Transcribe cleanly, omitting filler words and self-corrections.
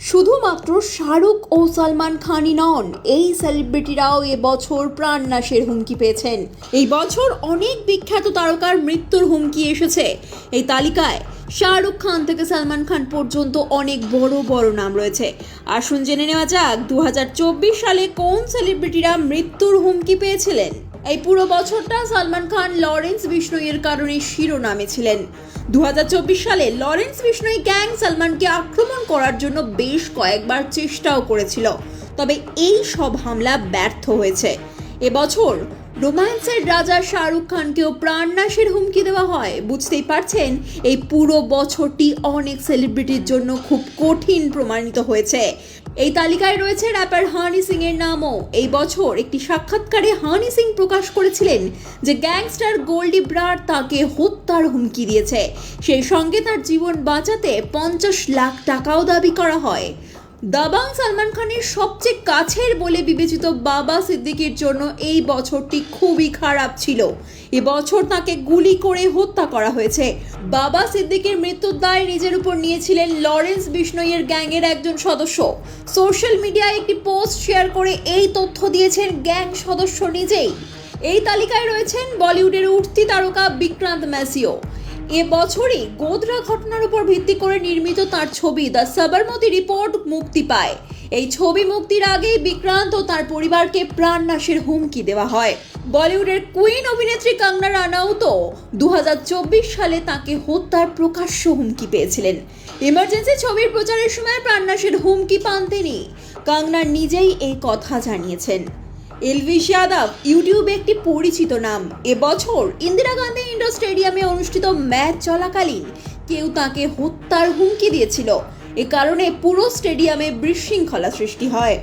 শুধুমাত্র শাহরুখ ও সালমান খানই নন, এই সেলিব্রিটিরাও এবছর প্রাণনাশের হুমকি পেয়েছেন। এই বছর অনেক বিখ্যাত তারকার মৃত্যুর হুমকি এসেছে। এই তালিকায় শাহরুখ খান থেকে সালমান খান পর্যন্ত অনেক বড় বড় নাম রয়েছে। আসুন জেনে নেওয়া যাক 2024 সালে কোন সেলিব্রিটিরা মৃত্যুর হুমকি পেয়েছিলেন। এই পুরো বছরটা সালমান খান লরেন্স বিশনোইয়ের কারণে শিরোনামে ছিলেন। 2024 সালে লরেন্স বিশনোই গ্যাং সালমানকে আক্রমণ করার জন্য বেশ কয়েকবার চেষ্টাও করেছিল, তবে এই সব হামলা ব্যর্থ হয়েছে। এবছর রোম্যান্সের রাজা শাহরুখ খানকেও প্রাণনাশের হুমকি দেওয়া হয়। বুঝতেই পারছেন, এই পুরো বছরটি অনেক সেলিব্রিটির জন্য খুব কঠিন প্রমাণিত হয়েছে। এই তালিকায় রয়েছে র্যাপার হানি সিং এর নামও। এই বছর একটি সাক্ষাৎকারে হানি সিং প্রকাশ করেছিলেন যে গ্যাংস্টার গোল্ডি ব্রাড তাকে হত্যার হুমকি দিয়েছে। সেই সঙ্গে তার জীবন বাঁচাতে 50 লাখ টাকাও দাবি করা হয়। দাবাং সালমান খানের সবচেয়ে কাছের বলে বিবেচিত বাবা সিদ্দিকীর জন্য এই বছরটি খুবই খারাপ ছিল। এবছর তাকে গুলি করে হত্যা করা হয়েছে। বাবা সিদ্দিকীর মৃত্যুর দায় নিজের উপর নিয়েছিলেন লরেন্স বিশনোইয়ের গ্যাংয়ের একজন সদস্য। সোশ্যাল মিডিয়ায় একটি পোস্ট শেয়ার করে এই তথ্য দিয়েছেন গ্যাং সদস্য নিজেই। এই তালিকায় রয়েছেন বলিউডের উঠতি তারকা বিক্রান্ত ম্যাসিও। এবছরই গোধরা ঘটনার উপর ভিত্তি করে নির্মিত তার ছবি দ্য সাবরমতি রিপোর্ট মুক্তি পায়। এই ছবি মুক্তির আগেই বিক্রান্ত ও তার পরিবারকে প্রাণনাশের হুমকি দেওয়া হয়। বলিউডের কুইন অভিনেত্রী কঙ্গনা রানাউতও 2024 সালে তাকে হত্যার প্রকাশ্য হুমকি পেয়েছিলেন। ইমার্জেন্সি ছবির প্রচারের সময় প্রাণনাশের হুমকি পান তিনি। কঙ্গনা নিজেই এই কথা জানিয়েছেন। এলভিশ যাদব ইউটিউবে একটি পরিচিত নাম। এবছর ইন্দিরা গান্ধী ইন্ডোর স্টেডিয়ামে অনুষ্ঠিত ম্যাচ চলাকালীন কেউ তাকে হত্যার হুমকি দিয়েছিল। এ কারণে পুরো স্টেডিয়ামে বিশৃঙ্খলা সৃষ্টি হয়।